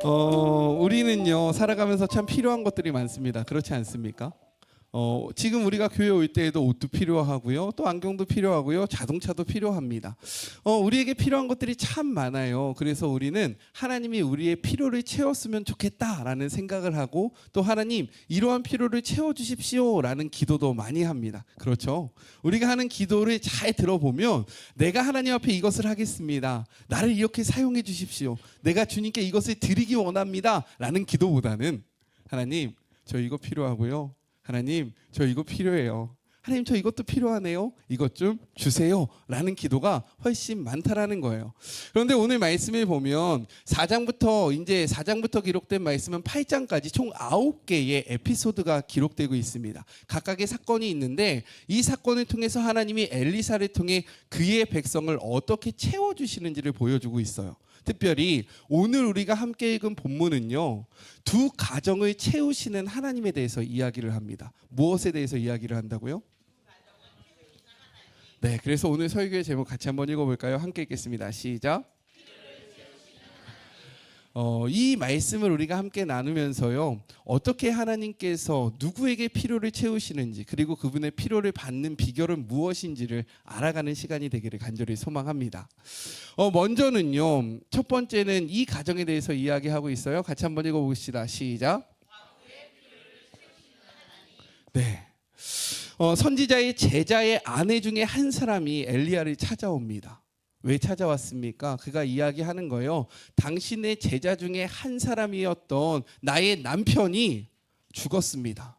우리는요 살아가면서 참 필요한 것들이 많습니다. 그렇지 않습니까? 지금 우리가 교회 올 때에도 옷도 필요하고요, 또 안경도 필요하고요, 자동차도 필요합니다. 우리에게 필요한 것들이 참 많아요. 그래서 우리는 하나님이 우리의 필요를 채웠으면 좋겠다라는 생각을 하고, 또 하나님 이러한 필요를 채워주십시오라는 기도도 많이 합니다. 그렇죠? 우리가 하는 기도를 잘 들어보면 내가 하나님 앞에 이것을 하겠습니다, 나를 이렇게 사용해 주십시오, 내가 주님께 이것을 드리기 원합니다 라는 기도보다는 하나님 저 이거 필요하고요, 하나님 저 이거 필요해요, 하나님 저 이것도 필요하네요, 이것 좀 주세요 라는 기도가 훨씬 많다라는 거예요. 그런데 오늘 말씀을 보면 4장부터 기록된 말씀은 8장까지 총 9개의 에피소드가 기록되고 있습니다. 각각의 사건이 있는데 이 사건을 통해서 하나님이 엘리사를 통해 그의 백성을 어떻게 채워주시는지를 보여주고 있어요. 특별히 오늘 우리가 함께 읽은 본문은요, 두 가정을 채우시는 하나님에 대해서 이야기를 합니다. 무엇에 대해서 이야기를 한다고요? 네, 그래서 오늘 설교의 제목 같이 한번 읽어볼까요? 함께 읽겠습니다. 시작. 이 말씀을 우리가 함께 나누면서요, 어떻게 하나님께서 누구에게 필요를 채우시는지, 그리고 그분의 필요를 받는 비결은 무엇인지를 알아가는 시간이 되기를 간절히 소망합니다. 먼저는요, 첫 번째는 이 가정에 대해서 이야기하고 있어요. 같이 한번 읽어봅시다. 시작. 네. 선지자의 제자의 아내 중에 한 사람이 엘리야를 찾아옵니다. 왜 찾아왔습니까? 그가 이야기하는 거예요. 당신의 제자 중에 한 사람이었던 나의 남편이 죽었습니다.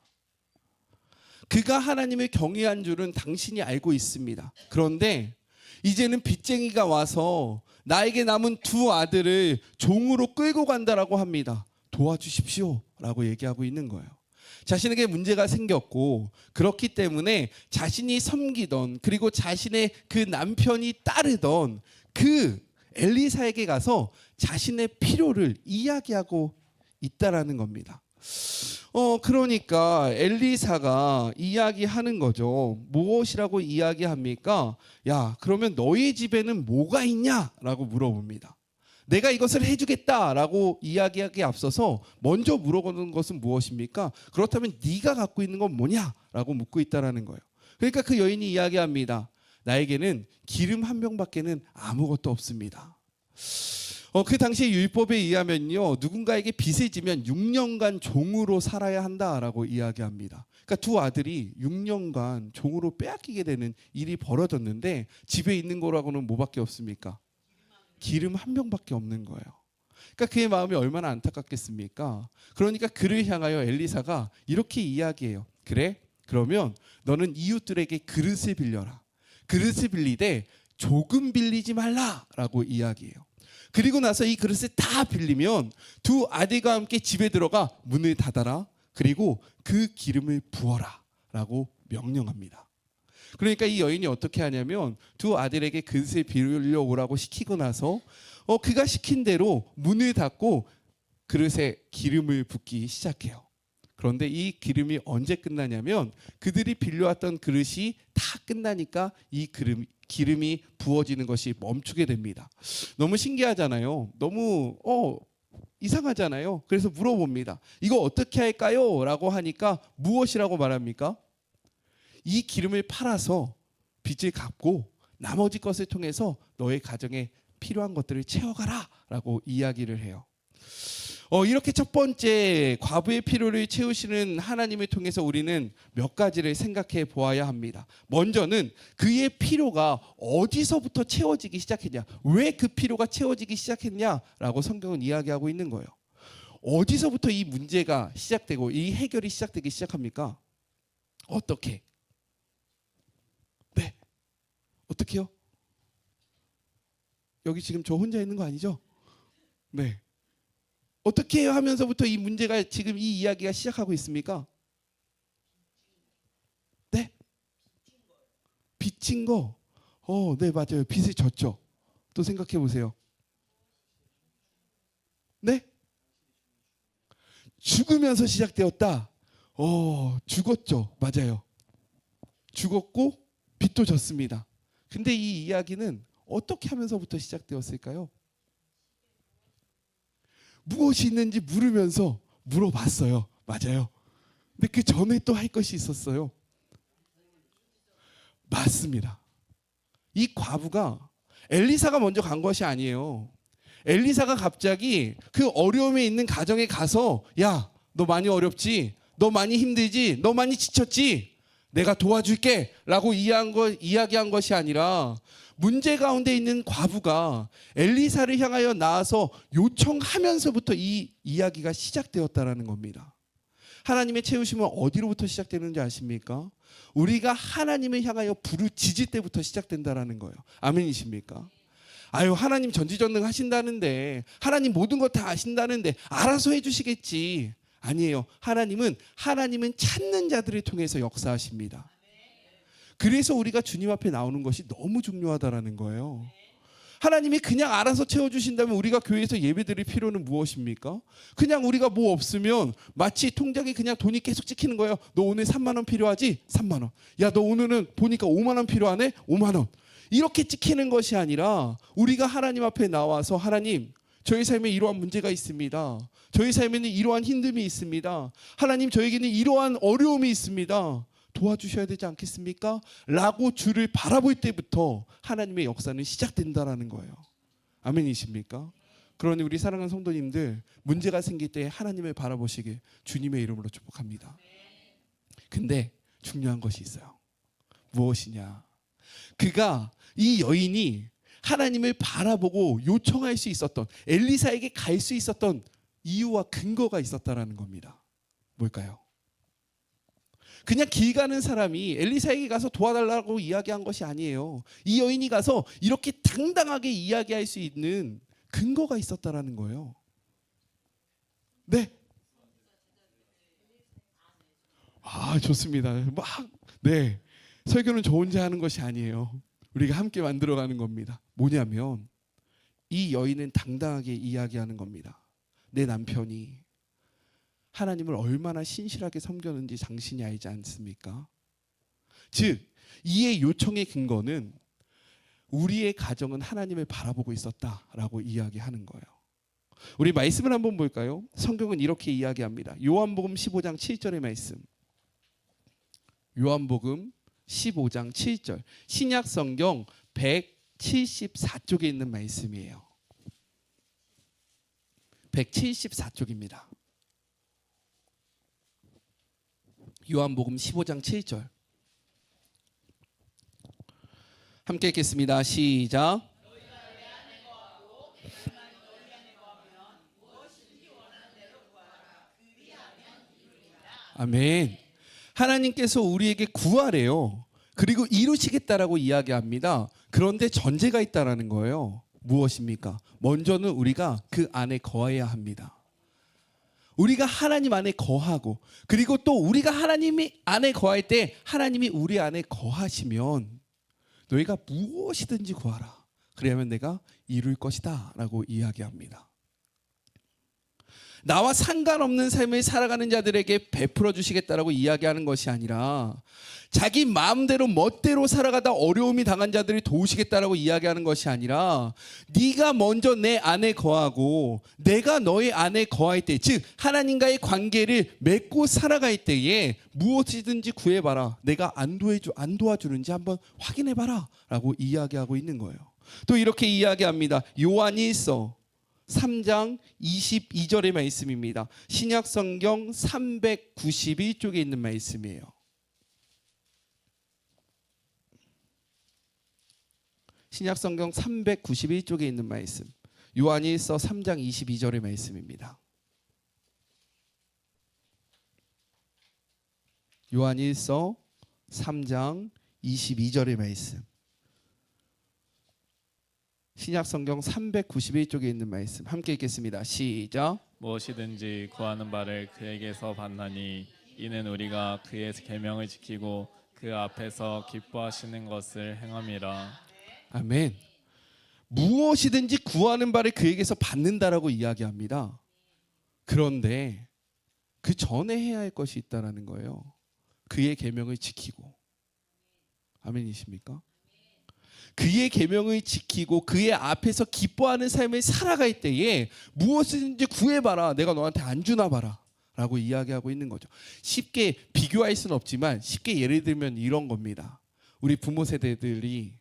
그가 하나님을 경외한 줄은 당신이 알고 있습니다. 그런데 이제는 빚쟁이가 와서 나에게 남은 두 아들을 종으로 끌고 간다라고 합니다. 도와주십시오 라고 얘기하고 있는 거예요. 자신에게 문제가 생겼고, 그렇기 때문에 자신이 섬기던, 그리고 자신의 그 남편이 따르던 그 엘리사에게 가서 자신의 필요를 이야기하고 있다라는 겁니다. 그러니까 엘리사가 이야기하는 거죠. 무엇이라고 이야기합니까? 야, 그러면 너희 집에는 뭐가 있냐라고 물어봅니다. 내가 이것을 해주겠다라고 이야기하기에 앞서서 먼저 물어보는 것은 무엇입니까? 그렇다면 네가 갖고 있는 건 뭐냐라고 묻고 있다라는 거예요. 그러니까 그 여인이 이야기합니다. 나에게는 기름 한 병밖에는 아무것도 없습니다. 그 당시 율법에 의하면요, 누군가에게 빚을 지면 6년간 종으로 살아야 한다라고 이야기합니다. 그러니까 두 아들이 6년간 종으로 빼앗기게 되는 일이 벌어졌는데 집에 있는 거라고는 뭐밖에 없습니까? 기름 한 병밖에 없는 거예요. 그러니까 그의 마음이 얼마나 안타깝겠습니까? 그러니까 그를 향하여 엘리사가 이렇게 이야기해요. 그래? 그러면 너는 이웃들에게 그릇을 빌려라. 그릇을 빌리되 조금 빌리지 말라라고 이야기해요. 그리고 나서 이 그릇을 다 빌리면 두 아들과 함께 집에 들어가 문을 닫아라. 그리고 그 기름을 부어라 라고 명령합니다. 그러니까 이 여인이 어떻게 하냐면 두 아들에게 그릇을 빌려오라고 시키고 나서 그가 시킨 대로 문을 닫고 그릇에 기름을 붓기 시작해요. 그런데 이 기름이 언제 끝나냐면 그들이 빌려왔던 그릇이 다 끝나니까 이 기름이 부어지는 것이 멈추게 됩니다. 너무 신기하잖아요. 너무 이상하잖아요. 그래서 물어봅니다. 이거 어떻게 할까요? 라고 하니까 무엇이라고 말합니까? 이 기름을 팔아서 빚을 갚고 나머지 것을 통해서 너의 가정에 필요한 것들을 채워가라 라고 이야기를 해요. 이렇게 첫 번째 과부의 필요를 채우시는 하나님을 통해서 우리는 몇 가지를 생각해 보아야 합니다. 먼저는 그의 필요가 어디서부터 채워지기 시작했냐, 왜 그 필요가 채워지기 시작했냐라고 성경은 이야기하고 있는 거예요. 어디서부터 이 문제가 시작되고 이 해결이 시작되기 시작합니까? 어떻게? 네, 어떻게요? 여기 지금 저 혼자 있는 거 아니죠? 네. 어떻게 해요 하면서부터 이 문제가 지금 이 이야기가 시작하고 있습니까? 네? 빚진 거. 네, 맞아요. 빚을 졌죠. 또 생각해 보세요. 네? 죽으면서 시작되었다. 죽었죠. 맞아요. 죽었고 빚도 졌습니다. 근데 이 이야기는 어떻게 하면서부터 시작되었을까요? 무엇이 있는지 물으면서 물어봤어요. 맞아요. 근데 그 전에 또 할 것이 있었어요. 맞습니다. 이 과부가 엘리사가 먼저 간 것이 아니에요. 엘리사가 갑자기 그 어려움에 있는 가정에 가서 야, 너 많이 어렵지? 너 많이 힘들지? 너 많이 지쳤지? 내가 도와줄게 라고 이야기한 것이 아니라 문제 가운데 있는 과부가 엘리사를 향하여 나와서 요청하면서부터 이 이야기가 시작되었다라는 겁니다. 하나님의 채우심은 어디로부터 시작되는지 아십니까? 우리가 하나님을 향하여 부르짖을 때부터 시작된다라는 거예요. 아멘이십니까? 아유, 하나님 전지전능 하신다는데, 하나님 모든 것 다 아신다는데 알아서 해주시겠지. 아니에요. 하나님은 찾는 자들을 통해서 역사하십니다. 그래서 우리가 주님 앞에 나오는 것이 너무 중요하다라는 거예요. 하나님이 그냥 알아서 채워주신다면 우리가 교회에서 예배드릴 필요는 무엇입니까? 그냥 우리가 뭐 없으면 마치 통장에 그냥 돈이 계속 찍히는 거예요. 너 오늘 3만 원 필요하지? 3만 원. 야, 너 오늘은 보니까 5만 원 필요하네? 5만 원. 이렇게 찍히는 것이 아니라 우리가 하나님 앞에 나와서 하나님, 저희 삶에 이러한 문제가 있습니다. 저희 삶에는 이러한 힘듦이 있습니다. 하나님, 저에게는 이러한 어려움이 있습니다. 도와주셔야 되지 않겠습니까? 라고 주를 바라볼 때부터 하나님의 역사는 시작된다라는 거예요. 아멘이십니까? 그러니 우리 사랑하는 성도님들, 문제가 생길 때 하나님을 바라보시길 주님의 이름으로 축복합니다. 근데 중요한 것이 있어요. 무엇이냐? 이 여인이 하나님을 바라보고 요청할 수 있었던, 엘리사에게 갈 수 있었던 이유와 근거가 있었다라는 겁니다. 뭘까요? 그냥 길 가는 사람이 엘리사에게 가서 도와달라고 이야기한 것이 아니에요. 이 여인이 가서 이렇게 당당하게 이야기할 수 있는 근거가 있었다라는 거예요. 네. 아, 좋습니다. 네. 설교는 저 혼자 하는 것이 아니에요. 우리가 함께 만들어가는 겁니다. 뭐냐면 이 여인은 당당하게 이야기하는 겁니다. 내 남편이 하나님을 얼마나 신실하게 섬겼는지 당신이 알지 않습니까? 즉, 이의 요청의 근거는 우리의 가정은 하나님을 바라보고 있었다라고 이야기하는 거예요. 우리 말씀을 한번 볼까요? 성경은 이렇게 이야기합니다. 요한복음 15장 7절의 말씀. 요한복음 15장 7절. 신약 성경 174쪽에 있는 말씀이에요. 174쪽입니다. 요한복음 15장 7절. 함께 읽겠습니다. 시작. 아멘. 하나님께서 우리에게 구하래요. 그리고 이루시겠다라고 이야기합니다. 그런데 전제가 있다라는 거예요. 무엇입니까? 먼저는 우리가 그 안에 거해야 합니다. 우리가 하나님 안에 거하고, 그리고 또 우리가 하나님 안에 거할 때 하나님이 우리 안에 거하시면 너희가 무엇이든지 구하라. 그래야만 내가 이룰 것이다 라고 이야기합니다. 나와 상관없는 삶을 살아가는 자들에게 베풀어 주시겠다라고 이야기하는 것이 아니라 자기 마음대로 멋대로 살아가다 어려움이 당한 자들을 도우시겠다라고 이야기하는 것이 아니라 네가 먼저 내 안에 거하고 내가 너의 안에 거할 때, 즉 하나님과의 관계를 맺고 살아갈 때에 무엇이든지 구해봐라. 내가 안 도와주는지 한번 확인해봐라 라고 이야기하고 있는 거예요. 또 이렇게 이야기합니다. 요한일서 3장 22절의 말씀입니다. 신약 성경 391쪽에 있는 말씀이에요. 신약 성경 391쪽에 있는 말씀. 요한일서 3장 22절의 말씀입니다. 요한일서 3장 22절의 말씀. 신약 성경 391쪽에 있는 말씀 함께 읽겠습니다. 시작. 무엇이든지 구하는 바를 그에게서 받나니 이는 우리가 그의 계명을 지키고 그 앞에서 기뻐하시는 것을 행함이라. 아멘. 무엇이든지 구하는 바를 그에게서 받는다라고 이야기합니다. 그런데 그 전에 해야 할 것이 있다라는 거예요. 그의 계명을 지키고. 아멘이십니까? 그의 계명을 지키고 그의 앞에서 기뻐하는 삶을 살아갈 때에 무엇이든지 구해봐라. 내가 너한테 안 주나 봐라. 라고 이야기하고 있는 거죠. 쉽게 비교할 수는 없지만 쉽게 예를 들면 이런 겁니다. 우리 부모 세대들이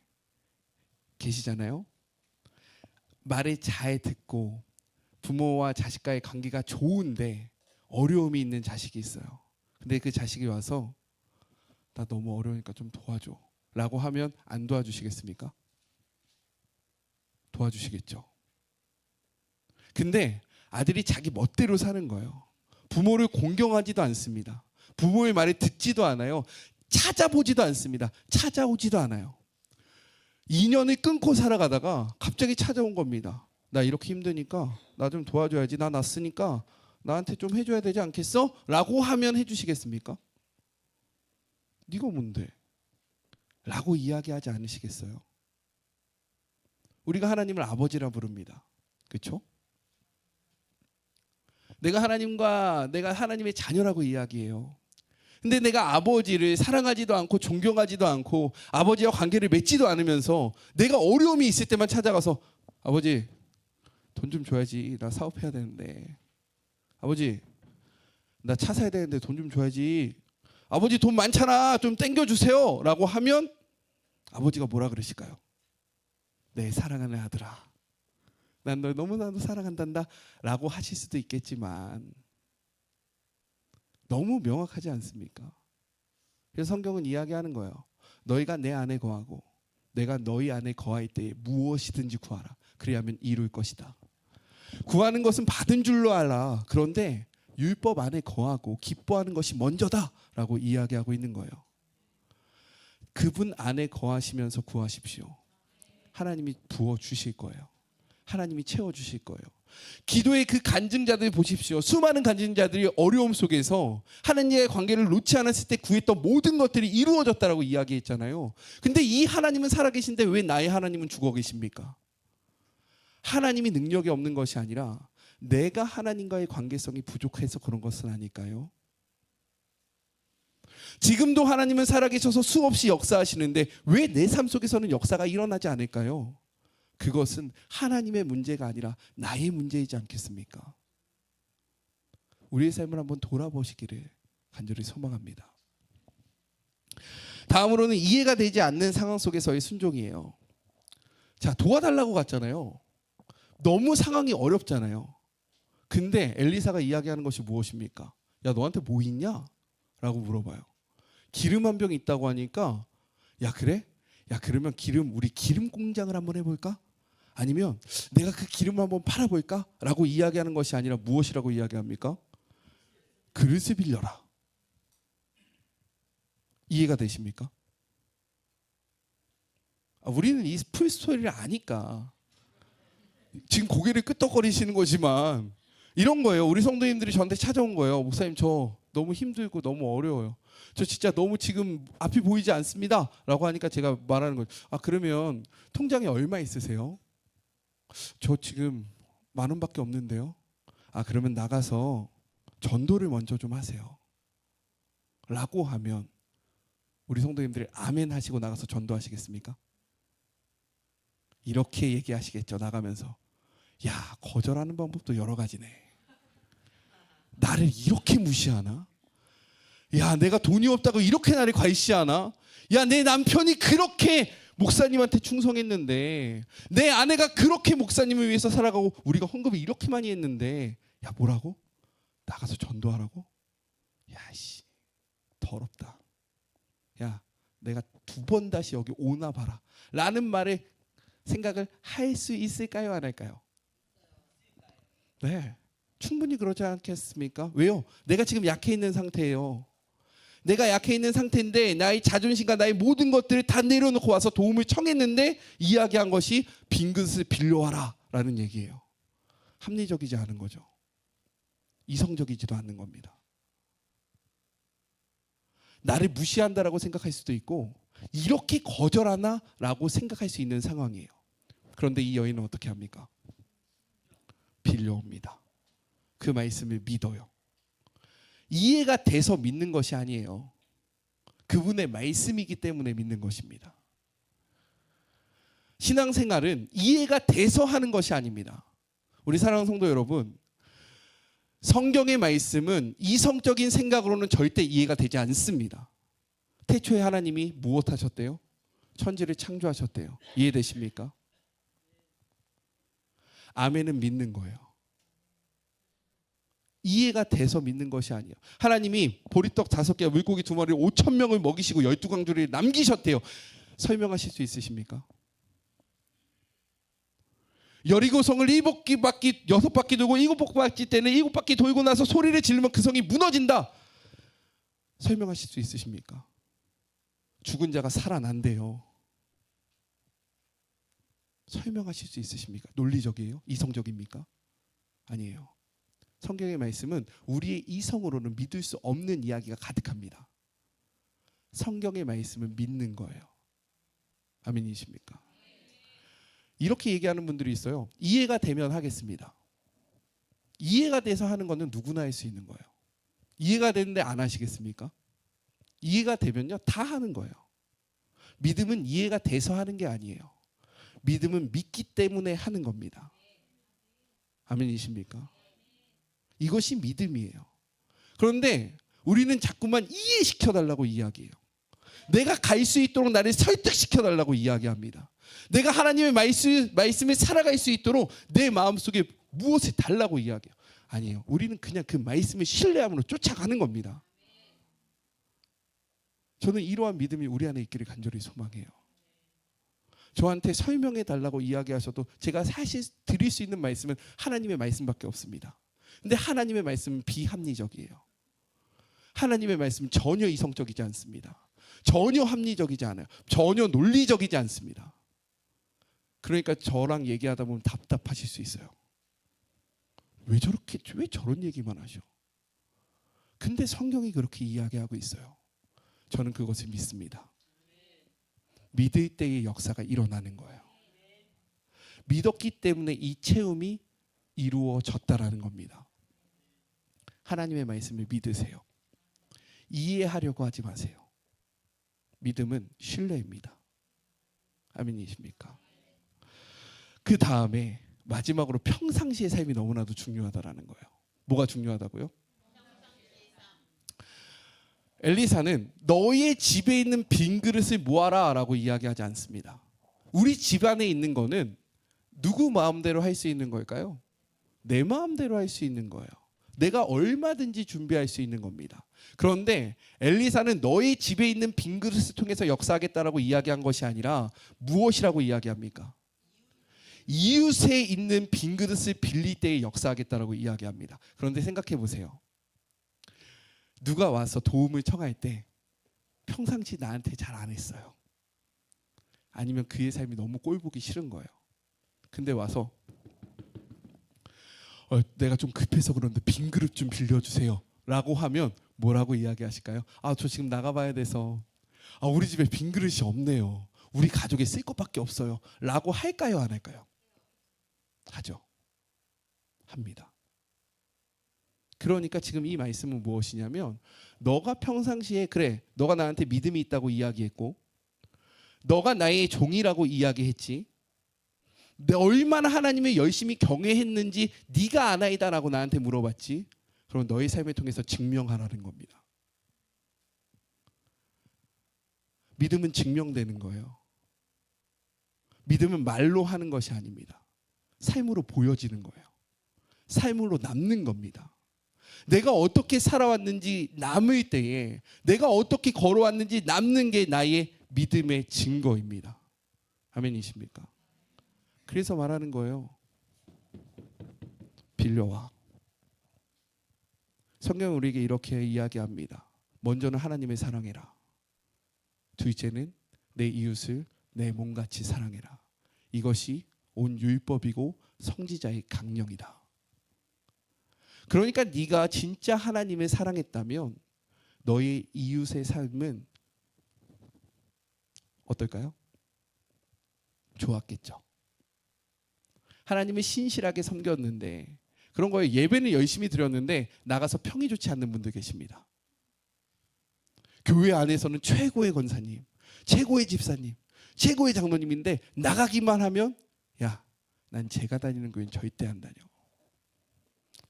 계시잖아요. 말을 잘 듣고 부모와 자식과의 관계가 좋은데 어려움이 있는 자식이 있어요. 근데 그 자식이 와서 나 너무 어려우니까 좀 도와줘 라고 하면 안 도와주시겠습니까? 도와주시겠죠. 근데 아들이 자기 멋대로 사는 거예요. 부모를 공경하지도 않습니다. 부모의 말을 듣지도 않아요. 찾아보지도 않습니다. 찾아오지도 않아요. 2년을 끊고 살아가다가 갑자기 찾아온 겁니다. 나 이렇게 힘드니까 나 좀 도와줘야지. 나 났으니까 나한테 좀 해줘야 되지 않겠어? 라고 하면 해주시겠습니까? 네가 뭔데? 라고 이야기하지 않으시겠어요? 우리가 하나님을 아버지라 부릅니다. 그렇죠? 내가 하나님의 자녀라고 이야기해요. 근데 내가 아버지를 사랑하지도 않고 존경하지도 않고 아버지와 관계를 맺지도 않으면서 내가 어려움이 있을 때만 찾아가서 아버지 돈 좀 줘야지. 나 사업해야 되는데. 아버지 나 차 사야 되는데 돈 좀 줘야지. 아버지 돈 많잖아. 좀 땡겨주세요. 라고 하면 아버지가 뭐라 그러실까요? 내 사랑하는 아들아. 난 널 너무나도 사랑한단다. 라고 하실 수도 있겠지만 너무 명확하지 않습니까? 그래서 성경은 이야기하는 거예요. 너희가 내 안에 거하고 내가 너희 안에 거할 때에 무엇이든지 구하라. 그리하면 이룰 것이다. 구하는 것은 받은 줄로 알아. 그런데 율법 안에 거하고 기뻐하는 것이 먼저다 라고 이야기하고 있는 거예요. 그분 안에 거하시면서 구하십시오. 하나님이 부어주실 거예요. 하나님이 채워주실 거예요. 기도의 그 간증자들 보십시오. 수많은 간증자들이 어려움 속에서 하나님의 관계를 놓지 않았을 때 구했던 모든 것들이 이루어졌다라고 이야기했잖아요. 근데 이 하나님은 살아계신데 왜 나의 하나님은 죽어 계십니까? 하나님이 능력이 없는 것이 아니라 내가 하나님과의 관계성이 부족해서 그런 것은 아닐까요? 지금도 하나님은 살아계셔서 수없이 역사하시는데 왜 내 삶 속에서는 역사가 일어나지 않을까요? 그것은 하나님의 문제가 아니라 나의 문제이지 않겠습니까? 우리의 삶을 한번 돌아보시기를 간절히 소망합니다. 다음으로는 이해가 되지 않는 상황 속에서의 순종이에요. 자, 도와달라고 갔잖아요. 너무 상황이 어렵잖아요. 근데 엘리사가 이야기하는 것이 무엇입니까? 야, 너한테 뭐 있냐? 라고 물어봐요. 기름 한 병 있다고 하니까 야, 그래? 야, 그러면 우리 기름 공장을 한번 해볼까? 아니면 내가 그 기름을 한번 팔아볼까? 라고 이야기하는 것이 아니라 무엇이라고 이야기합니까? 그릇을 빌려라. 이해가 되십니까? 우리는 이 풀스토리를 아니까 지금 고개를 끄덕거리시는 거지만 이런 거예요. 우리 성도님들이 저한테 찾아온 거예요. 목사님, 저 너무 힘들고 너무 어려워요. 저 진짜 너무 지금 앞이 보이지 않습니다. 라고 하니까 제가 말하는 거예요. 그러면 통장에 얼마 있으세요? 저 지금 10,000원밖에 없는데요. 그러면 나가서 전도를 먼저 좀 하세요. 라고 하면 우리 성도님들이 아멘 하시고 나가서 전도하시겠습니까? 이렇게 얘기하시겠죠. 나가면서 야, 거절하는 방법도 여러 가지네. 나를 이렇게 무시하나? 야, 내가 돈이 없다고 이렇게 나를 과시하나? 야, 내 남편이 그렇게 목사님한테 충성했는데, 내 아내가 그렇게 목사님을 위해서 살아가고 우리가 헌금을 이렇게 많이 했는데, 야, 뭐라고? 나가서 전도하라고? 야, 씨, 더럽다. 야, 내가 2번 다시 여기 오나 봐라 라는 말에 생각을 할 수 있을까요? 안 할까요? 네, 충분히 그러지 않겠습니까? 왜요? 내가 지금 약해 있는 상태예요. 내가 약해 있는 상태인데 나의 자존심과 나의 모든 것들을 다 내려놓고 와서 도움을 청했는데 이야기한 것이 빈 그릇을 빌려와라 라는 얘기예요. 합리적이지 않은 거죠. 이성적이지도 않는 겁니다. 나를 무시한다라고 생각할 수도 있고 이렇게 거절하나? 라고 생각할 수 있는 상황이에요. 그런데 이 여인은 어떻게 합니까? 빌려옵니다. 그 말씀을 믿어요. 이해가 돼서 믿는 것이 아니에요. 그분의 말씀이기 때문에 믿는 것입니다. 신앙생활은 이해가 돼서 하는 것이 아닙니다. 우리 사랑하는 성도 여러분, 성경의 말씀은 이성적인 생각으로는 절대 이해가 되지 않습니다. 태초에 하나님이 무엇하셨대요? 천지를 창조하셨대요. 이해되십니까? 아멘은 믿는 거예요. 이해가 돼서 믿는 것이 아니에요. 하나님이 보리떡 5개와 물고기 2마리 5,000명을 먹이시고 12광주리를 남기셨대요. 설명하실 수 있으십니까? 여리고성을 7바퀴 6바퀴 돌고 7바퀴 때는 7바퀴 돌고 나서 소리를 지르면 그 성이 무너진다. 설명하실 수 있으십니까? 죽은 자가 살아난대요. 설명하실 수 있으십니까? 논리적이에요? 이성적입니까? 아니에요. 성경의 말씀은 우리의 이성으로는 믿을 수 없는 이야기가 가득합니다. 성경의 말씀은 믿는 거예요. 아멘이십니까? 이렇게 얘기하는 분들이 있어요. 이해가 되면 하겠습니다. 이해가 돼서 하는 거는 누구나 할 수 있는 거예요. 이해가 되는데 안 하시겠습니까? 이해가 되면요 다 하는 거예요. 믿음은 이해가 돼서 하는 게 아니에요. 믿음은 믿기 때문에 하는 겁니다. 아멘이십니까? 이것이 믿음이에요. 그런데 우리는 자꾸만 이해시켜달라고 이야기해요. 내가 갈 수 있도록 나를 설득시켜달라고 이야기합니다. 내가 하나님의 말씀을 살아갈 수 있도록 내 마음속에 무엇을 달라고 이야기해요. 아니에요. 우리는 그냥 그 말씀을 신뢰함으로 쫓아가는 겁니다. 저는 이러한 믿음이 우리 안에 있기를 간절히 소망해요. 저한테 설명해 달라고 이야기하셔도 제가 사실 드릴 수 있는 말씀은 하나님의 말씀밖에 없습니다. 근데 하나님의 말씀은 비합리적이에요. 하나님의 말씀은 전혀 이성적이지 않습니다. 전혀 합리적이지 않아요. 전혀 논리적이지 않습니다. 그러니까 저랑 얘기하다 보면 답답하실 수 있어요. 왜 저런 얘기만 하셔? 근데 성경이 그렇게 이야기하고 있어요. 저는 그것을 믿습니다. 믿을 때의 역사가 일어나는 거예요. 믿었기 때문에 이 체험이 이루어졌다라는 겁니다. 하나님의 말씀을 믿으세요. 이해하려고 하지 마세요. 믿음은 신뢰입니다. 아멘이십니까? 그 다음에 마지막으로 평상시의 삶이 너무나도 중요하다라는 거예요. 뭐가 중요하다고요? 엘리사는 너의 집에 있는 빈 그릇을 모아라 라고 이야기하지 않습니다. 우리 집 안에 있는 거는 누구 마음대로 할 수 있는 걸까요? 내 마음대로 할 수 있는 거예요. 내가 얼마든지 준비할 수 있는 겁니다. 그런데 엘리사는 너의 집에 있는 빈 그릇을 통해서 역사하겠다라고 이야기한 것이 아니라 무엇이라고 이야기합니까? 이웃에 있는 빈 그릇을 빌릴 때에 역사하겠다라고 이야기합니다. 그런데 생각해 보세요. 누가 와서 도움을 청할 때 평상시 나한테 잘 안 했어요. 아니면 그의 삶이 너무 꼴보기 싫은 거예요. 근데 와서 내가 좀 급해서 그런데 빈 그릇 좀 빌려주세요 라고 하면 뭐라고 이야기하실까요? 저 지금 나가봐야 돼서 우리 집에 빈 그릇이 없네요. 우리 가족에 쓸 것밖에 없어요 라고 할까요 안 할까요? 하죠. 합니다. 그러니까 지금 이 말씀은 무엇이냐면 너가 평상시에 그래 너가 나한테 믿음이 있다고 이야기했고 너가 나의 종이라고 이야기했지 내 얼마나 하나님을 열심히 경외했는지 네가 아나이다라고 나한테 물어봤지. 그럼 너의 삶을 통해서 증명하라는 겁니다. 믿음은 증명되는 거예요. 믿음은 말로 하는 것이 아닙니다. 삶으로 보여지는 거예요. 삶으로 남는 겁니다. 내가 어떻게 살아왔는지 남을 때에 내가 어떻게 걸어왔는지 남는 게 나의 믿음의 증거입니다. 아멘이십니까? 그래서 말하는 거예요. 빌려와. 성경은 우리에게 이렇게 이야기합니다. 먼저는 하나님을 사랑해라. 둘째는 내 이웃을 내 몸같이 사랑해라. 이것이 온 율법이고 성지자의 강령이다. 그러니까 네가 진짜 하나님을 사랑했다면 너의 이웃의 삶은 어떨까요? 좋았겠죠. 하나님을 신실하게 섬겼는데 그런 거에 예배는 열심히 드렸는데 나가서 평이 좋지 않는 분들 계십니다. 교회 안에서는 최고의 권사님, 최고의 집사님, 최고의 장로님인데 나가기만 하면 야, 난 제가 다니는 교회는 절대 안 다녀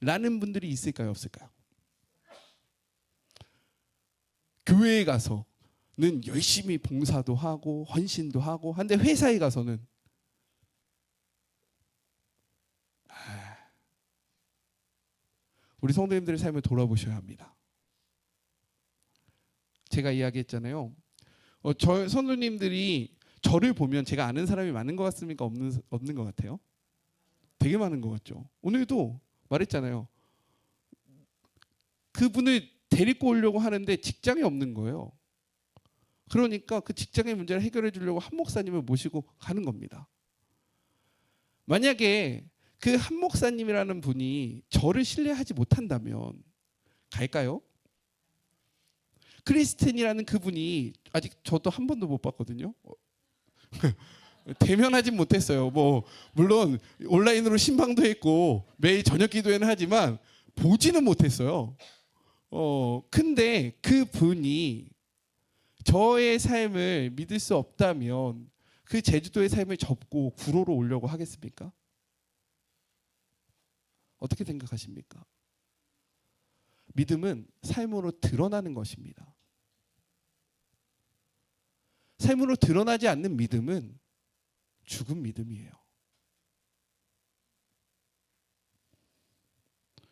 라는 분들이 있을까요, 없을까요? 교회에 가서는 열심히 봉사도 하고 헌신도 하고 한데 회사에 가서는 우리 성도님들의 삶을 돌아보셔야 합니다. 제가 이야기했잖아요. 저 성도님들이 저를 보면 제가 아는 사람이 많은 것 같습니까? 없는 것 같아요? 되게 많은 것 같죠. 오늘도 말했잖아요. 그분을 데리고 오려고 하는데 직장이 없는 거예요. 그러니까 그 직장의 문제를 해결해 주려고 한 목사님을 모시고 가는 겁니다. 만약에 그 한 목사님이라는 분이 저를 신뢰하지 못한다면 갈까요? 크리스틴이라는 그분이 아직 저도 한 번도 못 봤거든요. 대면하진 못했어요. 뭐 물론 온라인으로 신방도 했고 매일 저녁 기도회는 하지만 보지는 못했어요. 근데 그 분이 저의 삶을 믿을 수 없다면 그 제주도의 삶을 접고 구로로 오려고 하겠습니까? 어떻게 생각하십니까? 믿음은 삶으로 드러나는 것입니다. 삶으로 드러나지 않는 믿음은 죽은 믿음이에요.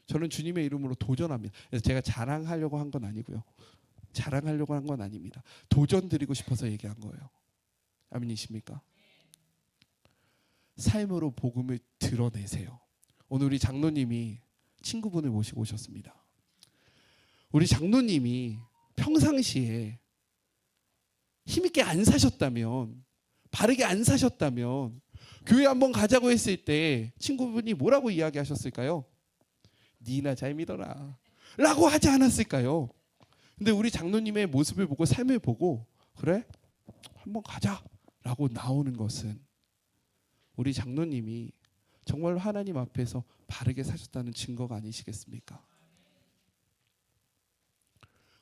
저는 주님의 이름으로 도전합니다. 그래서 제가 자랑하려고 한 건 아니고요. 자랑하려고 한 건 아닙니다. 도전 드리고 싶어서 얘기한 거예요. 아멘이십니까? 삶으로 복음을 드러내세요. 오늘 우리 장로님이 친구분을 모시고 오셨습니다. 우리 장로님이 평상시에 힘있게 안 사셨다면, 바르게 안 사셨다면 교회 한번 가자고 했을 때 친구분이 뭐라고 이야기하셨을까요? 니나 잘 믿어라 라고 하지 않았을까요? 근데 우리 장로님의 모습을 보고 삶을 보고 그래? 한번 가자 라고 나오는 것은 우리 장로님이 정말로 하나님 앞에서 바르게 사셨다는 증거가 아니시겠습니까?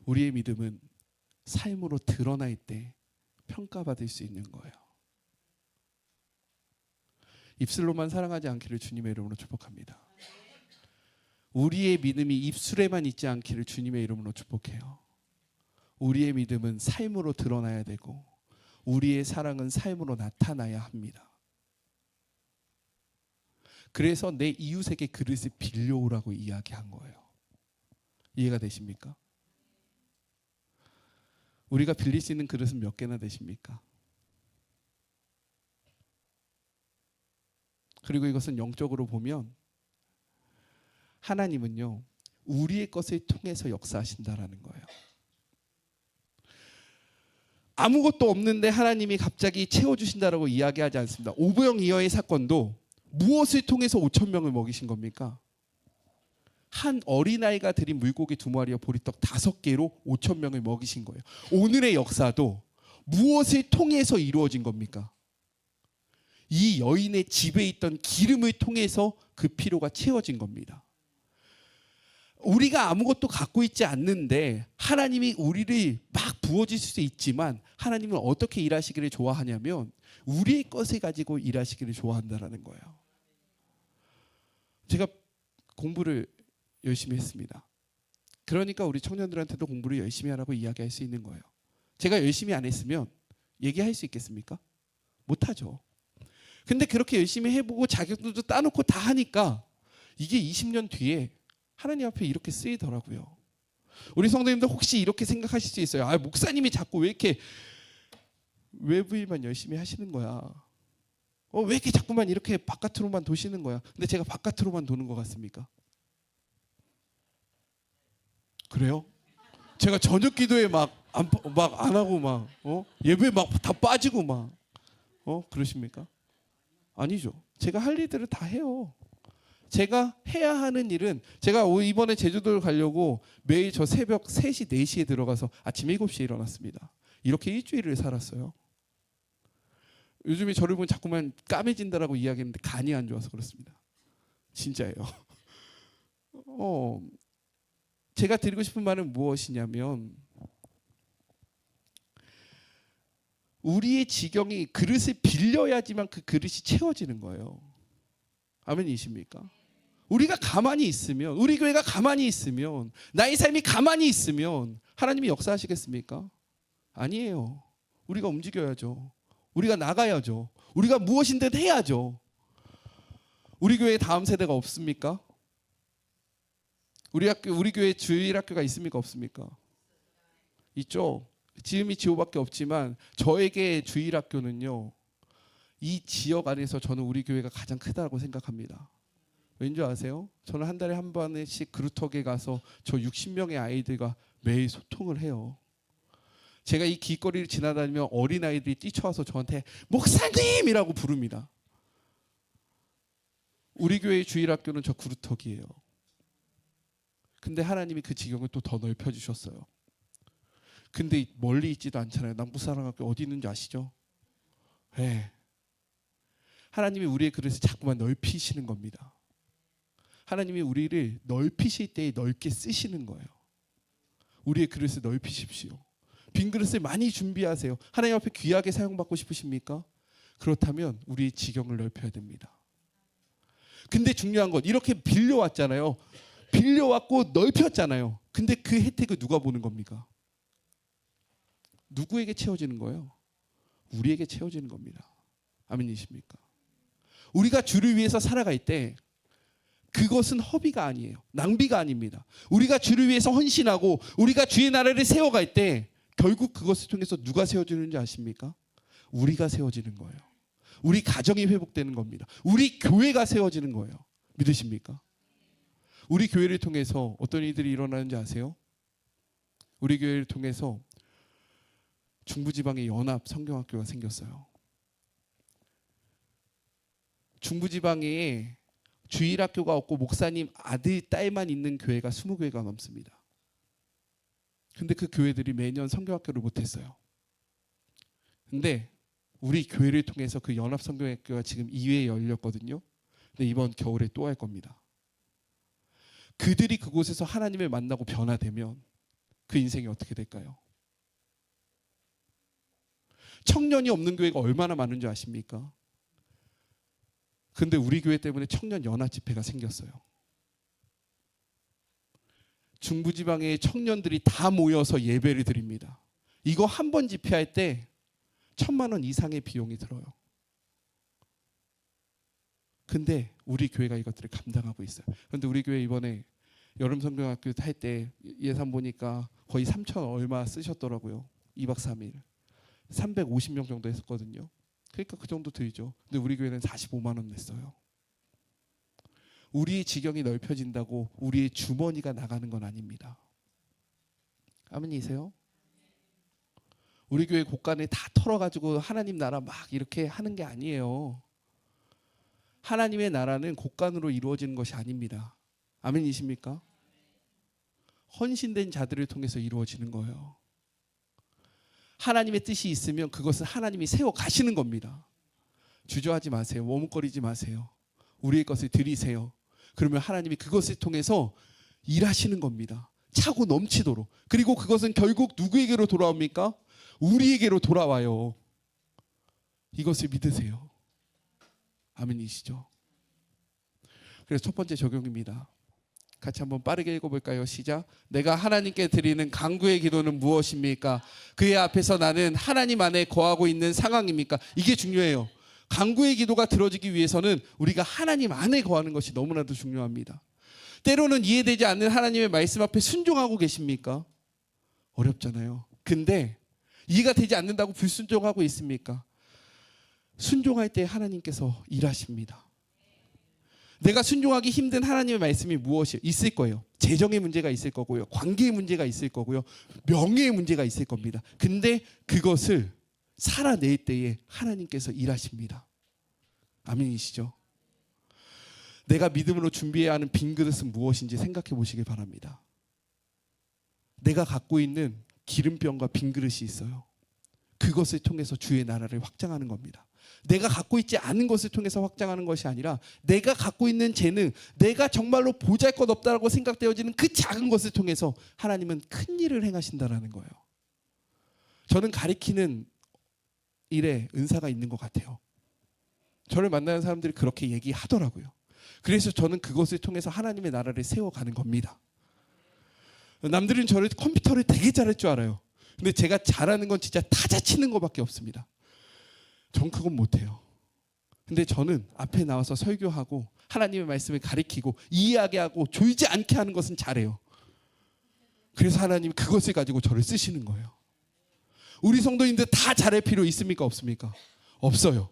우리의 믿음은 삶으로 드러날 때 평가받을 수 있는 거예요. 입술로만 사랑하지 않기를 주님의 이름으로 축복합니다. 우리의 믿음이 입술에만 있지 않기를 주님의 이름으로 축복해요. 우리의 믿음은 삶으로 드러나야 되고 우리의 사랑은 삶으로 나타나야 합니다. 그래서 내 이웃에게 그릇을 빌려오라고 이야기한 거예요. 이해가 되십니까? 우리가 빌릴 수 있는 그릇은 몇 개나 되십니까? 그리고 이것은 영적으로 보면 하나님은요, 우리의 것을 통해서 역사하신다라는 거예요. 아무것도 없는데 하나님이 갑자기 채워주신다라고 이야기하지 않습니다. 오부영 이어의 사건도 무엇을 통해서 5천 명을 먹이신 겁니까? 한 어린아이가 드린 물고기 2마리와 보리떡 5개로 5천 명을 먹이신 거예요. 오늘의 역사도 무엇을 통해서 이루어진 겁니까? 이 여인의 집에 있던 기름을 통해서 그 필요가 채워진 겁니다. 우리가 아무것도 갖고 있지 않는데 하나님이 우리를 막 부어줄 수 있지만 하나님은 어떻게 일하시기를 좋아하냐면 우리의 것을 가지고 일하시기를 좋아한다라는 거예요. 제가 공부를 열심히 했습니다. 그러니까 우리 청년들한테도 공부를 열심히 하라고 이야기할 수 있는 거예요. 제가 열심히 안 했으면 얘기할 수 있겠습니까? 못하죠. 근데 그렇게 열심히 해보고 자격증도 따놓고 다 하니까 이게 20년 뒤에 하나님 앞에 이렇게 쓰이더라고요. 우리 성도님들 혹시 이렇게 생각하실 수 있어요. 목사님이 자꾸 왜 이렇게 외부 일만 열심히 하시는 거야? 왜 이렇게 자꾸만 이렇게 바깥으로만 도시는 거야? 근데 제가 바깥으로만 도는 것 같습니까? 그래요? 제가 저녁 기도에 막 안 하고 막 예배 막 다 빠지고 막 그러십니까? 아니죠. 제가 할 일들을 다 해요. 제가 해야 하는 일은 제가 이번에 제주도를 가려고 매일 저 새벽 3시, 4시에 들어가서 아침 7시에 일어났습니다. 이렇게 일주일을 살았어요. 요즘에 저를 보면 자꾸만 까매진다라고 이야기했는데 간이 안 좋아서 그렇습니다. 진짜예요. 제가 드리고 싶은 말은 무엇이냐면 우리의 지경이 그릇을 빌려야지만 그 그릇이 채워지는 거예요. 아멘이십니까? 우리가 가만히 있으면, 우리 교회가 가만히 있으면, 나의 삶이 가만히 있으면 하나님이 역사하시겠습니까? 아니에요. 우리가 움직여야죠. 우리가 나가야죠. 우리가 무엇인든 해야죠. 우리 교회에 다음 세대가 없습니까? 우리 교회 주일학교가 있습니까? 없습니까? 있죠. 지음이 지호밖에 없지만 저에게 주일학교는요, 이 지역 안에서 저는 우리 교회가 가장 크다고 생각합니다. 왠지 아세요? 저는 한 달에 한 번씩 그루터기에 가서 저 60명의 아이들과 매일 소통을 해요. 제가 이 길거리를 지나다니면 어린아이들이 뛰쳐와서 저한테 목사님이라고 부릅니다. 우리 교회의 주일학교는 저 그루터기예요. 근데 하나님이 그 지경을 또 더 넓혀주셨어요. 근데 멀리 있지도 않잖아요. 남부사랑학교 어디 있는지 아시죠? 네. 하나님이 우리의 그릇을 자꾸만 넓히시는 겁니다. 하나님이 우리를 넓히실 때 넓게 쓰시는 거예요. 우리의 그릇을 넓히십시오. 빈 그릇을 많이 준비하세요. 하나님 앞에 귀하게 사용받고 싶으십니까? 그렇다면 우리의 지경을 넓혀야 됩니다. 근데 중요한 건 이렇게 빌려왔잖아요. 빌려왔고 넓혔잖아요. 근데 그 혜택을 누가 보는 겁니까? 누구에게 채워지는 거예요? 우리에게 채워지는 겁니다. 아멘이십니까? 우리가 주를 위해서 살아갈 때 그것은 허비가 아니에요. 낭비가 아닙니다. 우리가 주를 위해서 헌신하고 우리가 주의 나라를 세워갈 때 결국 그것을 통해서 누가 세워지는지 아십니까? 우리가 세워지는 거예요. 우리 가정이 회복되는 겁니다. 우리 교회가 세워지는 거예요. 믿으십니까? 우리 교회를 통해서 어떤 일들이 일어나는지 아세요? 우리 교회를 통해서 중부지방에 연합 성경학교가 생겼어요. 중부지방에 주일학교가 없고 목사님 아들, 딸만 있는 교회가 20교회가 넘습니다. 근데 그 교회들이 매년 성경학교를 못했어요. 근데 우리 교회를 통해서 그 연합 성경학교가 지금 2회 열렸거든요. 근데 이번 겨울에 또 할 겁니다. 그들이 그곳에서 하나님을 만나고 변화되면 그 인생이 어떻게 될까요? 청년이 없는 교회가 얼마나 많은 줄 아십니까? 근데 우리 교회 때문에 청년 연합 집회가 생겼어요. 중부지방의 청년들이 다 모여서 예배를 드립니다. 이거 한 번 집회할 때 1,000만 원 이상의 비용이 들어요. 근데 우리 교회가 이것들을 감당하고 있어요. 그런데 우리 교회 이번에 여름 성경학교 할 때 예산 보니까 거의 3천 얼마 쓰셨더라고요. 2박 3일. 350명 정도 했었거든요. 그러니까 그 정도 들죠. 근데 우리 교회는 45만 원 냈어요. 우리의 지경이 넓혀진다고 우리의 주머니가 나가는 건 아닙니다. 아멘이세요? 우리 교회 곳간에 다 털어가지고 하나님 나라 막 이렇게 하는 게 아니에요. 하나님의 나라는 곳간으로 이루어지는 것이 아닙니다. 아멘이십니까? 헌신된 자들을 통해서 이루어지는 거예요. 하나님의 뜻이 있으면 그것은 하나님이 세워 가시는 겁니다. 주저하지 마세요. 머뭇거리지 마세요. 우리의 것을 드리세요. 그러면 하나님이 그것을 통해서 일하시는 겁니다. 차고 넘치도록. 그리고 그것은 결국 누구에게로 돌아옵니까? 우리에게로 돌아와요. 이것을 믿으세요. 아멘이시죠? 그래서 첫 번째 적용입니다. 같이 한번 빠르게 읽어볼까요? 시작. 내가 하나님께 드리는 간구의 기도는 무엇입니까? 그의 앞에서 나는 하나님 안에 거하고 있는 상황입니까? 이게 중요해요. 간구의 기도가 들어지기 위해서는 우리가 하나님 안에 거하는 것이 너무나도 중요합니다. 때로는 이해되지 않는 하나님의 말씀 앞에 순종하고 계십니까? 어렵잖아요. 근데 이해가 되지 않는다고 불순종하고 있습니까? 순종할 때 하나님께서 일하십니다. 내가 순종하기 힘든 하나님의 말씀이 무엇이 있을 거예요. 재정의 문제가 있을 거고요. 관계의 문제가 있을 거고요. 명예의 문제가 있을 겁니다. 근데 그것을 살아낼 때에 하나님께서 일하십니다. 아멘이시죠? 내가 믿음으로 준비해야 하는 빈 그릇은 무엇인지 생각해 보시길 바랍니다. 내가 갖고 있는 기름병과 빈 그릇이 있어요. 그것을 통해서 주의 나라를 확장하는 겁니다. 내가 갖고 있지 않은 것을 통해서 확장하는 것이 아니라 내가 갖고 있는 재능, 내가 정말로 보잘것없다라고 생각되어지는 그 작은 것을 통해서 하나님은 큰 일을 행하신다라는 거예요. 저는 가리키는 일에 은사가 있는 것 같아요. 저를 만나는 사람들이 그렇게 얘기하더라고요. 그래서 저는 그것을 통해서 하나님의 나라를 세워가는 겁니다. 남들은 저를 컴퓨터를 되게 잘할 줄 알아요. 근데 제가 잘하는 건 진짜 타자 치는 것밖에 없습니다. 전 그건 못해요. 근데 저는 앞에 나와서 설교하고 하나님의 말씀을 가리키고 이야기하고 졸지 않게 하는 것은 잘해요. 그래서 하나님 그것을 가지고 저를 쓰시는 거예요. 우리 성도님들 다 잘할 필요 있습니까? 없습니까? 없어요.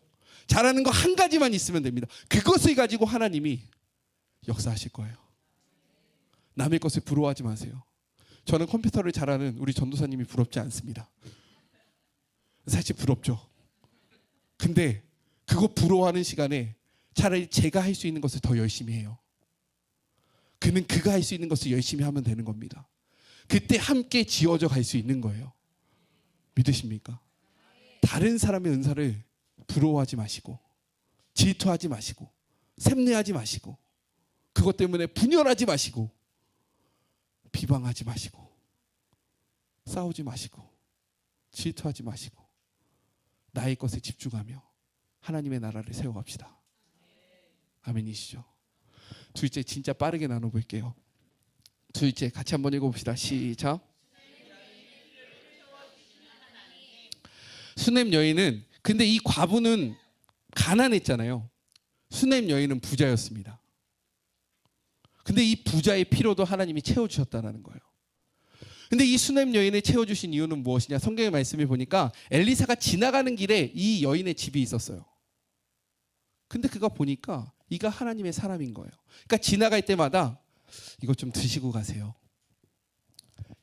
잘하는 거 한 가지만 있으면 됩니다. 그것을 가지고 하나님이 역사하실 거예요. 남의 것을 부러워하지 마세요. 저는 컴퓨터를 잘하는 우리 전도사님이 부럽지 않습니다. 사실 부럽죠. 근데 그거 부러워하는 시간에 차라리 제가 할 수 있는 것을 더 열심히 해요. 그는 그가 할 수 있는 것을 열심히 하면 되는 겁니다. 그때 함께 지어져 갈 수 있는 거예요. 믿으십니까? 다른 사람의 은사를 부러워하지 마시고 질투하지 마시고 샘내하지 마시고 그것 때문에 분열하지 마시고 비방하지 마시고 싸우지 마시고 질투하지 마시고 나의 것에 집중하며 하나님의 나라를 세워갑시다. 아멘이시죠? 둘째 진짜 빠르게 나눠볼게요. 둘째 같이 한번 읽어봅시다. 시작. 수넴 여인은 근데 이 과부는 가난했잖아요. 수넴 여인은 부자였습니다. 근데 이 부자의 필요도 하나님이 채워주셨다는 거예요. 근데 이 수넴 여인을 채워주신 이유는 무엇이냐? 성경의 말씀을 보니까 엘리사가 지나가는 길에 이 여인의 집이 있었어요. 근데 그가 보니까 이가 하나님의 사람인 거예요. 그러니까 지나갈 때마다 이것 좀 드시고 가세요.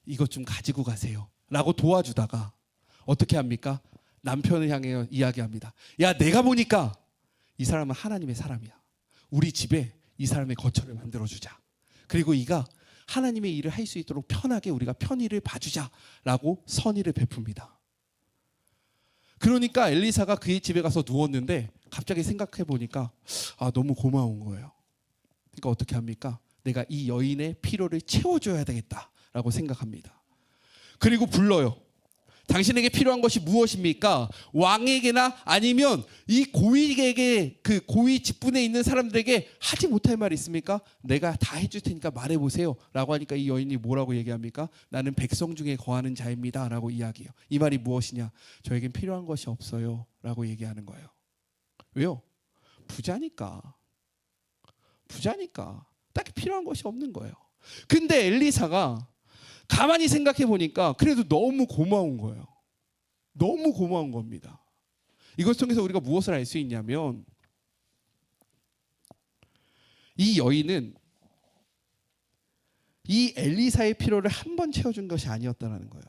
이것 좀 가지고 가세요. 라고 도와주다가 어떻게 합니까? 남편을 향해 이야기합니다. 야, 내가 보니까 이 사람은 하나님의 사람이야. 우리 집에 이 사람의 거처를 만들어주자. 그리고 이가 하나님의 일을 할 수 있도록 편하게 우리가 편의를 봐주자라고 선의를 베풉니다. 그러니까 엘리사가 그의 집에 가서 누웠는데 갑자기 생각해 보니까 너무 고마운 거예요. 그러니까 어떻게 합니까? 내가 이 여인의 필요를 채워줘야 되겠다라고 생각합니다. 그리고 불러요. 당신에게 필요한 것이 무엇입니까? 왕에게나 아니면 이 고위에게 그 고위 직분에 있는 사람들에게 하지 못할 말이 있습니까? 내가 다 해줄 테니까 말해보세요 라고 하니까 이 여인이 뭐라고 얘기합니까? 나는 백성 중에 거하는 자입니다 라고 이야기해요. 이 말이 무엇이냐? 저에겐 필요한 것이 없어요 라고 얘기하는 거예요. 왜요? 부자니까 딱히 필요한 것이 없는 거예요. 근데 엘리사가 가만히 생각해 보니까 그래도 너무 고마운 거예요. 너무 고마운 겁니다. 이것 통해서 우리가 무엇을 알 수 있냐면 이 여인은 이 엘리사의 필요를 한 번 채워준 것이 아니었다는 거예요.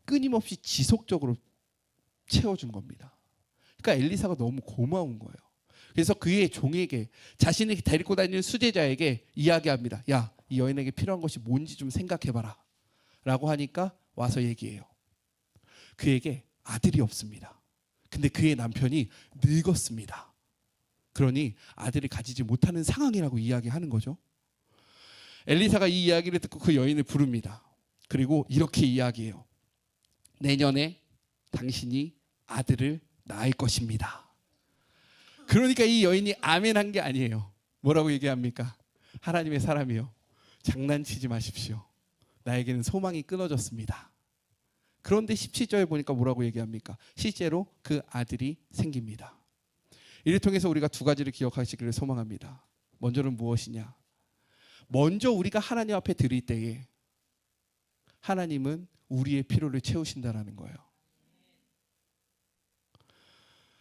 끊임없이 지속적으로 채워준 겁니다. 그러니까 엘리사가 너무 고마운 거예요. 그래서 그의 종에게 자신이 데리고 다니는 수제자에게 이야기합니다. 야, 이 여인에게 필요한 것이 뭔지 좀 생각해봐라 라고 하니까 와서 얘기해요. 그에게 아들이 없습니다. 근데 그의 남편이 늙었습니다. 그러니 아들을 가지지 못하는 상황이라고 이야기하는 거죠. 엘리사가 이 이야기를 듣고 그 여인을 부릅니다. 그리고 이렇게 이야기해요. 내년에 당신이 아들을 낳을 것입니다. 그러니까 이 여인이 아멘한 게 아니에요. 뭐라고 얘기합니까? 하나님의 사람이요, 장난치지 마십시오. 나에게는 소망이 끊어졌습니다. 그런데 17절에 보니까 뭐라고 얘기합니까? 실제로 그 아들이 생깁니다. 이를 통해서 우리가 두 가지를 기억하시기를 소망합니다. 먼저는 무엇이냐? 먼저 우리가 하나님 앞에 드릴 때에 하나님은 우리의 필요를 채우신다라는 거예요.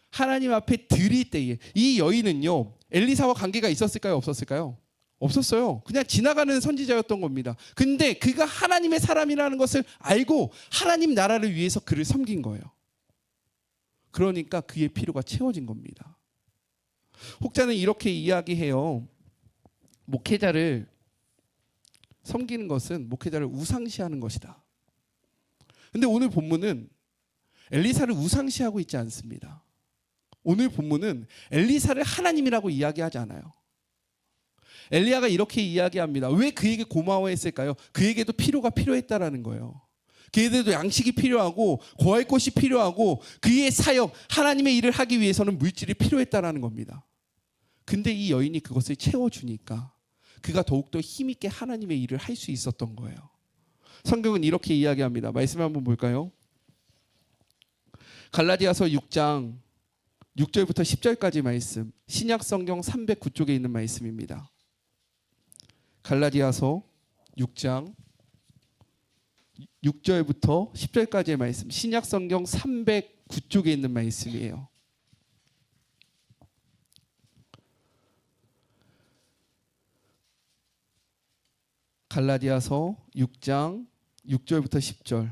하나님 앞에 드릴 때에 이 여인은요, 엘리사와 관계가 있었을까요? 없었을까요? 없었어요. 그냥 지나가는 선지자였던 겁니다. 근데 그가 하나님의 사람이라는 것을 알고 하나님 나라를 위해서 그를 섬긴 거예요. 그러니까 그의 필요가 채워진 겁니다. 혹자는 이렇게 이야기해요. 목회자를 섬기는 것은 목회자를 우상시하는 것이다. 근데 오늘 본문은 엘리사를 우상시하고 있지 않습니다. 오늘 본문은 엘리사를 하나님이라고 이야기하지 않아요. 엘리야가 이렇게 이야기합니다. 왜 그에게 고마워했을까요? 그에게도 필요가 필요했다라는 거예요. 걔네들도 양식이 필요하고 거할 곳이 필요하고 그의 사역, 하나님의 일을 하기 위해서는 물질이 필요했다라는 겁니다. 근데 이 여인이 그것을 채워주니까 그가 더욱더 힘있게 하나님의 일을 할 수 있었던 거예요. 성경은 이렇게 이야기합니다. 말씀 한번 볼까요? 갈라디아서 6장 6절부터 10절까지 말씀, 신약 성경 309쪽에 있는 말씀입니다. 갈라디아서 6장 6절부터 10절까지의 말씀, 신약 성경 309쪽에 있는 말씀이에요. 갈라디아서 6장 6절부터 10절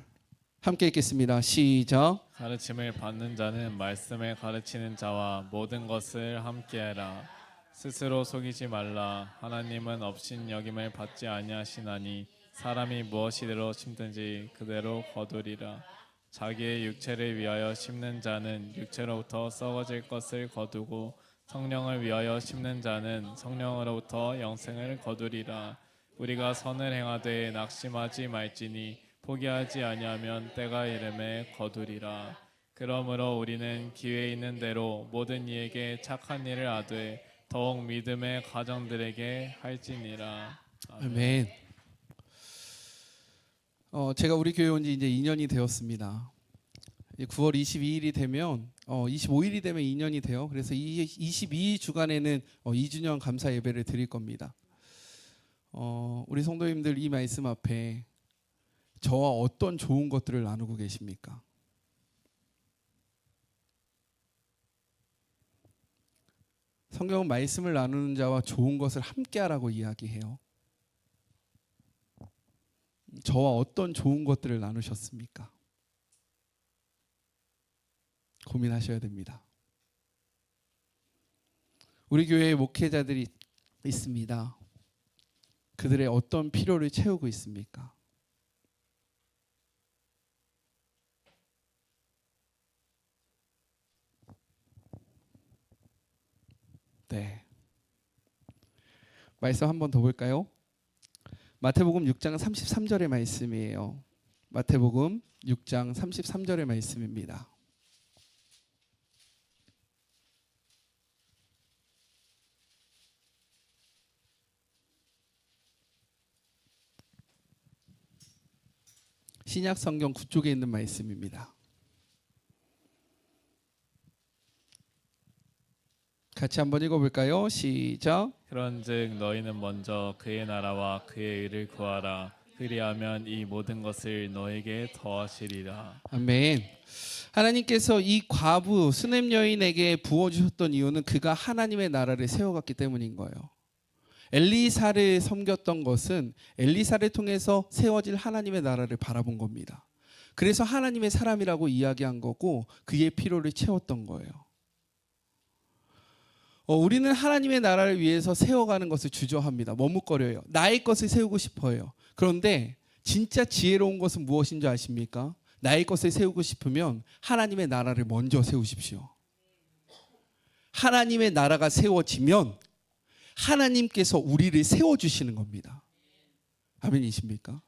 함께 읽겠습니다. 시작. 가르침을 받는 자는 말씀을 가르치는 자와 모든 것을 함께해라. 스스로 속이지 말라. 하나님은 업신여김을 받지 아니하시나니 사람이 무엇이대로 심든지 그대로 거두리라. 자기의 육체를 위하여 심는 자는 육체로부터 썩어질 것을 거두고 성령을 위하여 심는 자는 성령으로부터 영생을 거두리라. 우리가 선을 행하되 낙심하지 말지니 포기하지 아니하면 때가 이름에 거두리라. 그러므로 우리는 기회 있는 대로 모든 이에게 착한 일을 하되 더욱 믿음의 가정들에게 할지니라. 아멘. 제가 우리 교회 온 지 이제 2년이 되었습니다. 9월 22일이 되면 25일이 되면 2년이 돼요. 그래서 이 22일 주간에는 2주년 감사 예배를 드릴 겁니다. 우리 성도님들 이 말씀 앞에 저와 어떤 좋은 것들을 나누고 계십니까? 성경은 말씀을 나누는 자와 좋은 것을 함께하라고 이야기해요. 저와 어떤 좋은 것들을 나누셨습니까? 고민하셔야 됩니다. 우리 교회에 목회자들이 있습니다. 그들의 어떤 필요를 채우고 있습니까? 네. 말씀 한 번 더 볼까요? 마태복음 6장 33절의 말씀이에요. 마태복음 6장 33절의 말씀입니다. 신약 성경 9쪽에 있는 말씀입니다. 같이 한번 읽어볼까요? 시작. 그런즉 너희는 먼저 그의 나라와 그의 의를 구하라. 그리하면 이 모든 것을 너에게 더하시리라. 아멘. 하나님께서 이 과부 수넴 여인에게 부어주셨던 이유는 그가 하나님의 나라를 세워갔기 때문인 거예요. 엘리사를 섬겼던 것은 엘리사를 통해서 세워질 하나님의 나라를 바라본 겁니다. 그래서 하나님의 사람이라고 이야기한 거고 그의 필요를 채웠던 거예요. 우리는 하나님의 나라를 위해서 세워가는 것을 주저합니다. 머뭇거려요. 나의 것을 세우고 싶어요. 그런데 진짜 지혜로운 것은 무엇인 줄 아십니까? 나의 것을 세우고 싶으면 하나님의 나라를 먼저 세우십시오. 하나님의 나라가 세워지면 하나님께서 우리를 세워주시는 겁니다. 아멘이십니까?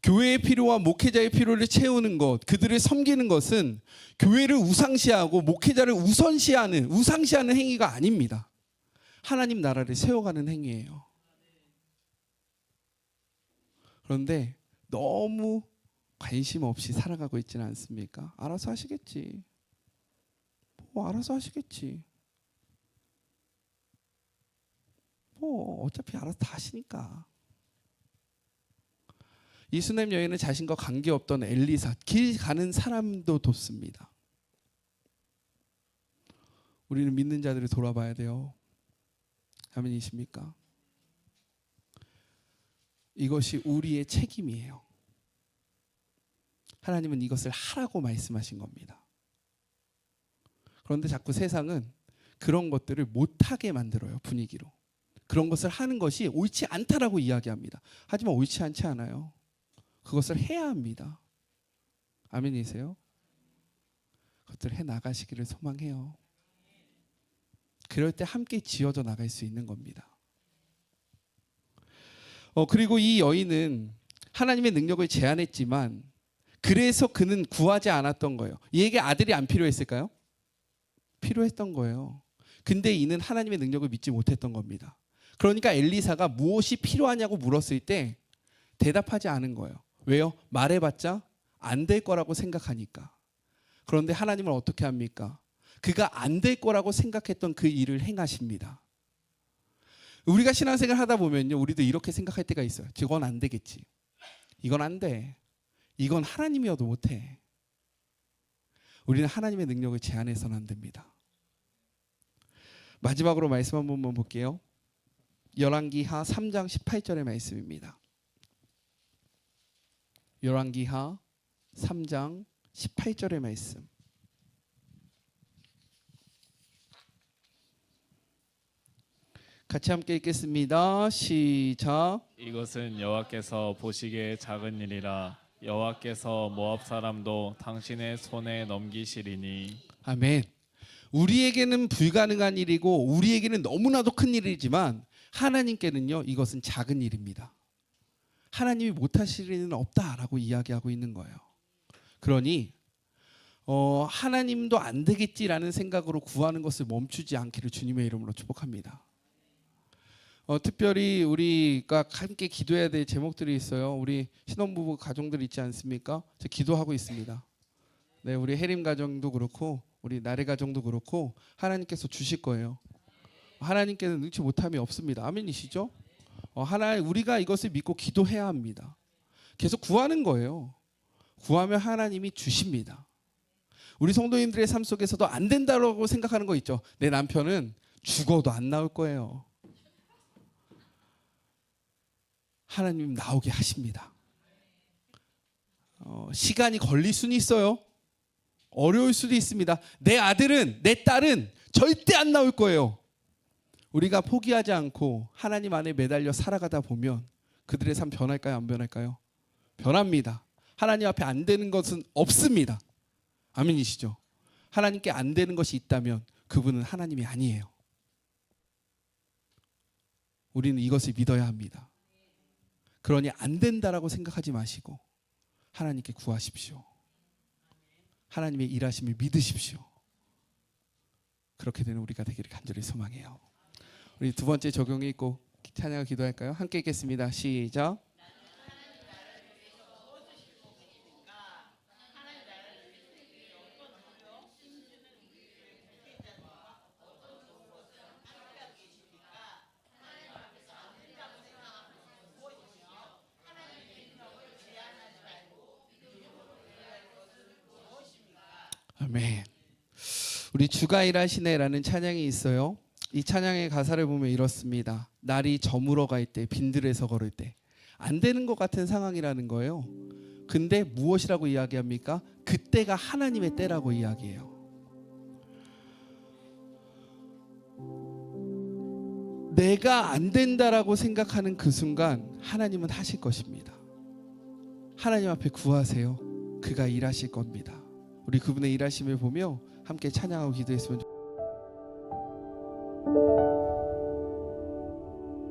교회의 필요와 목회자의 필요를 채우는 것, 그들을 섬기는 것은 교회를 우상시하고 목회자를 우상시하는 행위가 아닙니다. 하나님 나라를 세워가는 행위예요. 그런데 너무 관심 없이 살아가고 있지는 않습니까? 알아서 하시겠지. 알아서 하시겠지. 어차피 알아서 다 하시니까. 이 수넴 여인은 자신과 관계없던 엘리사, 길 가는 사람도 돕습니다. 우리는 믿는 자들을 돌아봐야 돼요. 아멘이십니까? 이것이 우리의 책임이에요. 하나님은 이것을 하라고 말씀하신 겁니다. 그런데 자꾸 세상은 그런 것들을 못하게 만들어요. 분위기로. 그런 것을 하는 것이 옳지 않다라고 이야기합니다. 하지만 옳지 않지 않아요. 그것을 해야 합니다. 아멘이세요? 그것들을 해 나가시기를 소망해요. 그럴 때 함께 지어져 나갈 수 있는 겁니다. 그리고 이 여인은 하나님의 능력을 제한했지만 그래서 그는 구하지 않았던 거예요. 얘에게 아들이 안 필요했을까요? 필요했던 거예요. 근데 이는 하나님의 능력을 믿지 못했던 겁니다. 그러니까 엘리사가 무엇이 필요하냐고 물었을 때 대답하지 않은 거예요. 왜요? 말해봤자 안 될 거라고 생각하니까. 그런데 하나님은 어떻게 합니까? 그가 안 될 거라고 생각했던 그 일을 행하십니다. 우리가 신앙생활 하다 보면요, 우리도 이렇게 생각할 때가 있어요. 저건 안 되겠지. 이건 안 돼. 이건 하나님이어도 못해. 우리는 하나님의 능력을 제한해서는 안 됩니다. 마지막으로 말씀 한 번만 볼게요. 열왕기하 3장 18절의 말씀입니다. 열왕기하 3장 18절의 말씀. 같이 함께 읽겠습니다. 시작. 이것은 여호와께서 보시기에 작은 일이라 여호와께서 모압 사람도 당신의 손에 넘기시리니. 아멘. 우리에게는 불가능한 일이고 우리에게는 너무나도 큰 일이지만 하나님께는요, 이것은 작은 일입니다. 하나님이 못하실 일은 없다라고 이야기하고 있는 거예요. 그러니 하나님도 안 되겠지라는 생각으로 구하는 것을 멈추지 않기를 주님의 이름으로 축복합니다. 특별히 우리가 함께 기도해야 될 제목들이 있어요. 우리 신혼부부 가정들 있지 않습니까? 저 기도하고 있습니다. 네, 우리 혜림 가정도 그렇고 우리 나래 가정도 그렇고 하나님께서 주실 거예요. 하나님께는 능치 못함이 없습니다. 아멘이시죠? 하나님, 우리가 이것을 믿고 기도해야 합니다. 계속 구하는 거예요. 구하면 하나님이 주십니다. 우리 성도님들의 삶 속에서도 안 된다고 생각하는 거 있죠. 내 남편은 죽어도 안 나올 거예요. 하나님 나오게 하십니다. 시간이 걸릴 수는 있어요. 어려울 수도 있습니다. 내 아들은, 내 딸은 절대 안 나올 거예요. 우리가 포기하지 않고 하나님 안에 매달려 살아가다 보면 그들의 삶 변할까요? 안 변할까요? 변합니다. 하나님 앞에 안 되는 것은 없습니다. 아멘이시죠? 하나님께 안 되는 것이 있다면 그분은 하나님이 아니에요. 우리는 이것을 믿어야 합니다. 그러니 안 된다라고 생각하지 마시고 하나님께 구하십시오. 하나님의 일하심을 믿으십시오. 그렇게 되는 우리가 되기를 간절히 소망해요. 우리 두 번째 적용이 있고 찬양을 기도할까요? 함께 읽겠습니다. 시작. 아멘. 우리 주가 일하시네라는 찬양이 있어요. 이 찬양의 가사를 보면 이렇습니다. 날이 저물어 갈 때, 빈들에서 걸을 때 안 되는 것 같은 상황이라는 거예요. 근데 무엇이라고 이야기합니까? 그때가 하나님의 때라고 이야기해요. 내가 안 된다라고 생각하는 그 순간 하나님은 하실 것입니다. 하나님 앞에 구하세요. 그가 일하실 겁니다. 우리 그분의 일하심을 보며 함께 찬양하고 기도했으면 좋겠습니다.